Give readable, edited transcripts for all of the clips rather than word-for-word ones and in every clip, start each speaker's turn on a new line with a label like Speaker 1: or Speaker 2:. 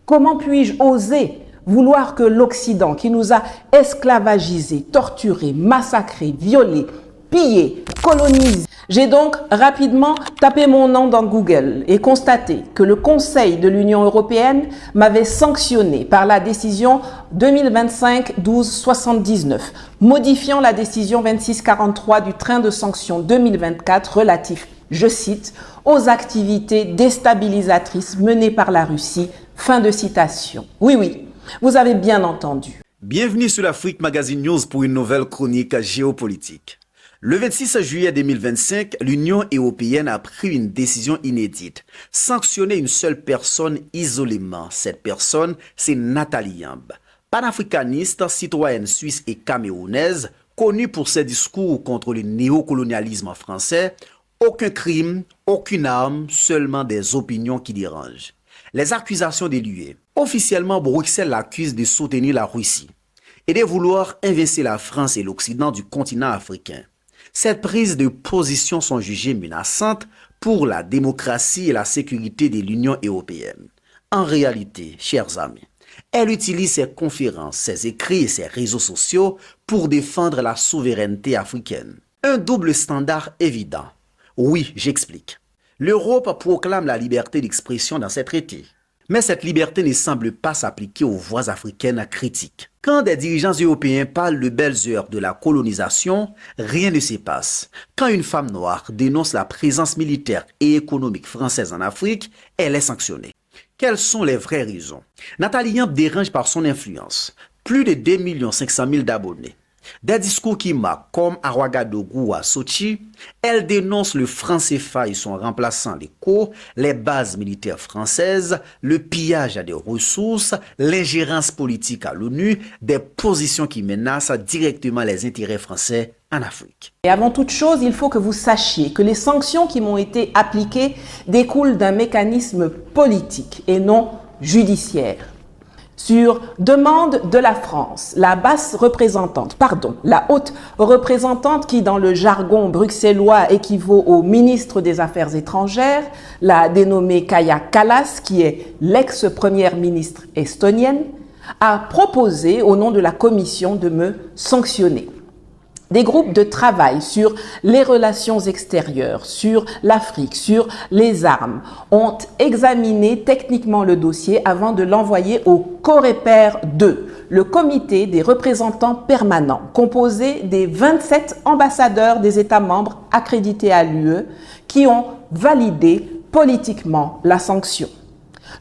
Speaker 1: Comment puis-je oser vouloir que l'Occident, qui nous a esclavagisés, torturés, massacrés, violés, pillés, colonisés. J'ai donc rapidement tapé mon nom dans Google et constaté que le Conseil de l'Union européenne m'avait sanctionné par la décision 2025-1279, modifiant la décision 2643 du train de sanctions 2024 relatif, je cite, aux activités déstabilisatrices menées par la Russie. Fin de citation. Oui, vous avez bien entendu.
Speaker 2: Bienvenue sur l'Afrique Magazine News pour une nouvelle chronique géopolitique. Le 26 juillet 2025, l'Union européenne a pris une décision inédite. Sanctionner une seule personne isolément. Cette personne, c'est Nathalie Yamb. Panafricaniste, citoyenne suisse et camerounaise, connue pour ses discours contre le néocolonialisme français. Aucun crime, aucune arme, seulement des opinions qui dérangent. Les accusations déluées. Officiellement, Bruxelles l'accuse de soutenir la Russie et de vouloir inverser la France et l'Occident du continent africain. Cette prise de position sont jugées menaçantes pour la démocratie et la sécurité de l'Union européenne. En réalité, chers amis, elle utilise ses conférences, ses écrits et ses réseaux sociaux pour défendre la souveraineté africaine. Un double standard évident. Oui, j'explique. L'Europe proclame la liberté d'expression dans ses traités. Mais cette liberté ne semble pas s'appliquer aux voix africaines critiques. Quand des dirigeants européens parlent de belles heures de la colonisation, rien ne se passe. Quand une femme noire dénonce la présence militaire et économique française en Afrique, elle est sanctionnée. Quelles sont les vraies raisons? Nathalie Yamb dérange par son influence. Plus de 2 500 000 d'abonnés. Des discours qui marquent, comme à Ouagadougou ou à Sochi, elle dénonce le franc CFA et son remplaçant l'ECO, les bases militaires françaises, le pillage à des ressources, l'ingérence politique à l'ONU, des positions qui menacent directement les intérêts français en Afrique.
Speaker 1: Et avant toute chose, il faut que vous sachiez que les sanctions qui m'ont été appliquées découlent d'un mécanisme politique et non judiciaire. Sur demande de la France, la haute représentante qui dans le jargon bruxellois équivaut au ministre des Affaires étrangères, la dénommée Kaja Kallas, qui est l'ex-première ministre estonienne, a proposé au nom de la commission de me sanctionner. Des groupes de travail sur les relations extérieures, sur l'Afrique, sur les armes, ont examiné techniquement le dossier avant de l'envoyer au COREPER 2, le comité des représentants permanents, composé des 27 ambassadeurs des États membres accrédités à l'UE, qui ont validé politiquement la sanction.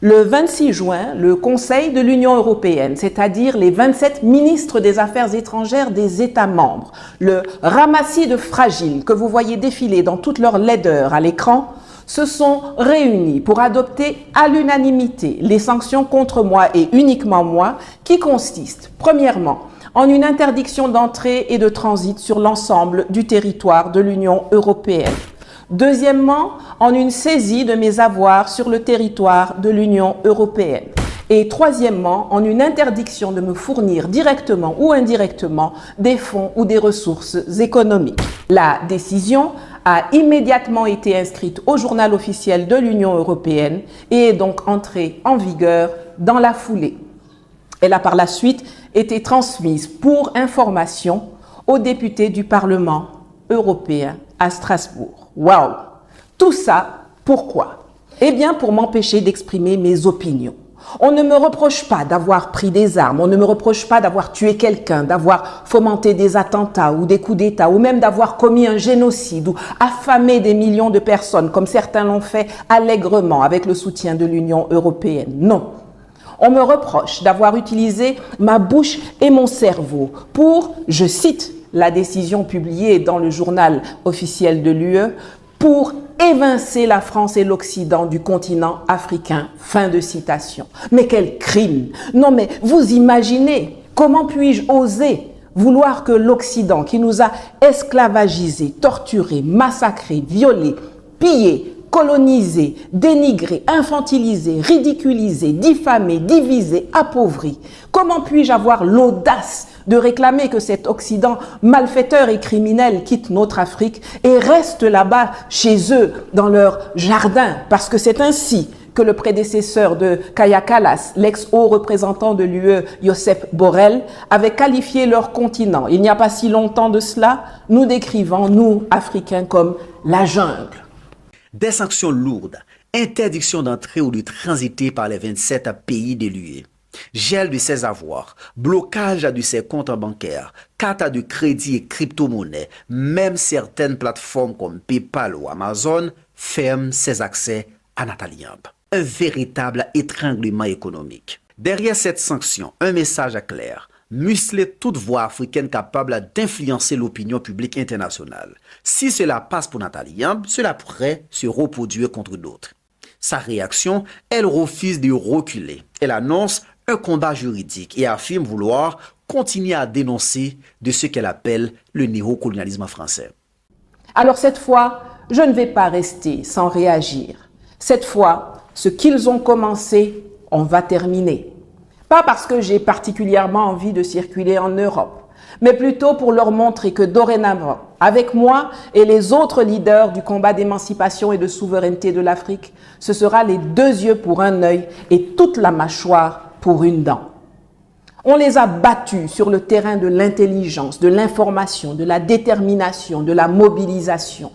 Speaker 1: Le 26 juin, le Conseil de l'Union européenne, c'est-à-dire les 27 ministres des Affaires étrangères des États membres, le ramassis de fragiles que vous voyez défiler dans toute leur laideur à l'écran, se sont réunis pour adopter à l'unanimité les sanctions contre moi et uniquement moi, qui consistent, premièrement, en une interdiction d'entrée et de transit sur l'ensemble du territoire de l'Union européenne. Deuxièmement, en une saisie de mes avoirs sur le territoire de l'Union européenne. Et troisièmement, en une interdiction de me fournir directement ou indirectement des fonds ou des ressources économiques. La décision a immédiatement été inscrite au journal officiel de l'Union européenne et est donc entrée en vigueur dans la foulée. Elle a par la suite été transmise pour information aux députés du Parlement européen à Strasbourg. Waouh! Tout ça, pourquoi? Eh bien, pour m'empêcher d'exprimer mes opinions. On ne me reproche pas d'avoir pris des armes, on ne me reproche pas d'avoir tué quelqu'un, d'avoir fomenté des attentats ou des coups d'État, ou même d'avoir commis un génocide ou affamé des millions de personnes, comme certains l'ont fait allègrement avec le soutien de l'Union européenne. Non. On me reproche d'avoir utilisé ma bouche et mon cerveau pour, je cite, la décision publiée dans le journal officiel de l'UE, pour évincer la France et l'Occident du continent africain. Fin de citation. Mais quel crime! Non mais vous imaginez, comment puis-je oser vouloir que l'Occident, qui nous a esclavagisés, torturés, massacrés, violés, pillés, colonisés, dénigrés, infantilisés, ridiculisés, diffamés, divisés, appauvris, comment puis-je avoir l'audace de réclamer que cet Occident malfaiteur et criminel quitte notre Afrique et reste là-bas chez eux dans leur jardin, parce que c'est ainsi que le prédécesseur de Kaja Kallas, l'ex-haut représentant de l'UE, Josep Borrell, avait qualifié leur continent, il n'y a pas si longtemps de cela, nous décrivant, nous, Africains, comme la jungle.
Speaker 2: Des sanctions lourdes, interdiction d'entrer ou de transiter par les 27 pays de l'UE, gel de ses avoirs, blocage de ses comptes bancaires, carte de crédit et crypto-monnaies, même certaines plateformes comme PayPal ou Amazon ferment ses accès à Nathalie Yamb. Un véritable étranglement économique. Derrière cette sanction, un message clair. Muscler toute voix africaine capable d'influencer l'opinion publique internationale. Si cela passe pour Nathalie Yamb, cela pourrait se reproduire contre d'autres. Sa réaction, elle refuse de reculer. Elle annonce un combat juridique et affirme vouloir continuer à dénoncer de ce qu'elle appelle le néocolonialisme français.
Speaker 1: Alors cette fois, je ne vais pas rester sans réagir. Cette fois, ce qu'ils ont commencé, on va terminer. Pas parce que j'ai particulièrement envie de circuler en Europe, mais plutôt pour leur montrer que dorénavant, avec moi et les autres leaders du combat d'émancipation et de souveraineté de l'Afrique, ce sera les 2 yeux pour un œil et toute la mâchoire pour une dent. On les a battus sur le terrain de l'intelligence, de l'information, de la détermination, de la mobilisation.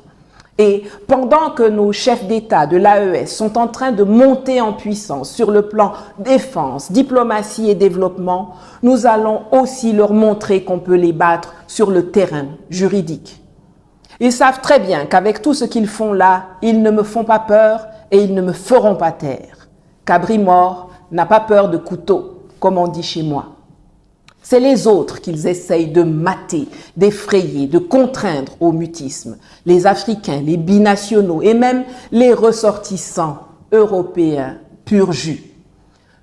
Speaker 1: Et pendant que nos chefs d'État de l'AES sont en train de monter en puissance sur le plan défense, diplomatie et développement, nous allons aussi leur montrer qu'on peut les battre sur le terrain juridique. Ils savent très bien qu'avec tout ce qu'ils font là, ils ne me font pas peur et ils ne me feront pas taire. Cabri mort n'a pas peur de couteau, comme on dit chez moi. C'est les autres qu'ils essayent de mater, d'effrayer, de contraindre au mutisme. Les Africains, les binationaux et même les ressortissants européens pur jus.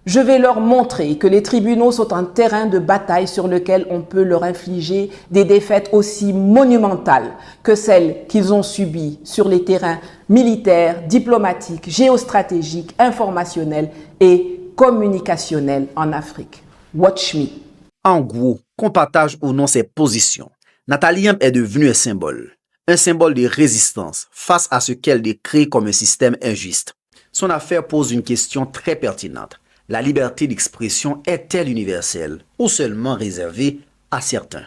Speaker 1: Je vais leur montrer que les tribunaux sont un terrain de bataille sur lequel on peut leur infliger des défaites aussi monumentales que celles qu'ils ont subies sur les terrains militaires, diplomatiques, géostratégiques, informationnels et communicationnels en Afrique. Watch me.
Speaker 2: En gros, qu'on partage ou non ses positions, Nathalie Yamb est devenue un symbole de résistance face à ce qu'elle décrit comme un système injuste. Son affaire pose une question très pertinente. La liberté d'expression est-elle universelle ou seulement réservée à certains?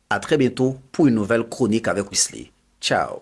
Speaker 2: À très bientôt pour une nouvelle chronique avec Wesley. Ciao.